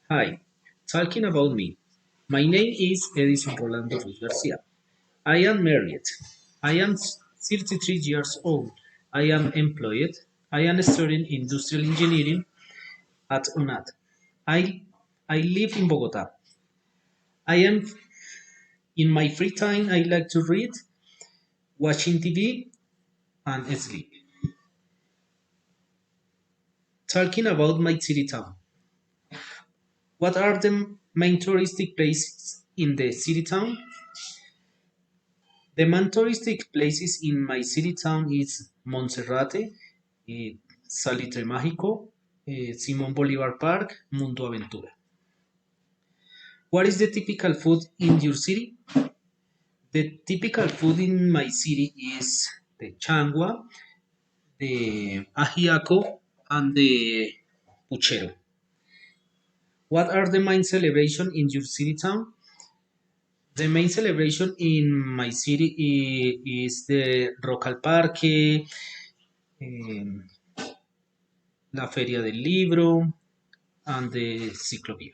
Hi, talking about me. My name is Edison Rolando Ruiz Garcia. I am married. I am 33 years old. I am employed. I am studying industrial engineering at UNAD. I, I live in Bogota. I am in my free time. I like to read, watching TV, and sleep. Talking about my city town. What are the main touristic places in the city town? The main touristic places in my city town is Monserrate, Salitre Mágico, Simón Bolívar Park, Mundo Aventura. What is the typical food in your city? The typical food in my city is the changua, the ajiaco, and the puchero. What are the main celebration in your city town? The main celebration in my city is the Rock al Parque, em, la Feria del Libro, and the Ciclovía.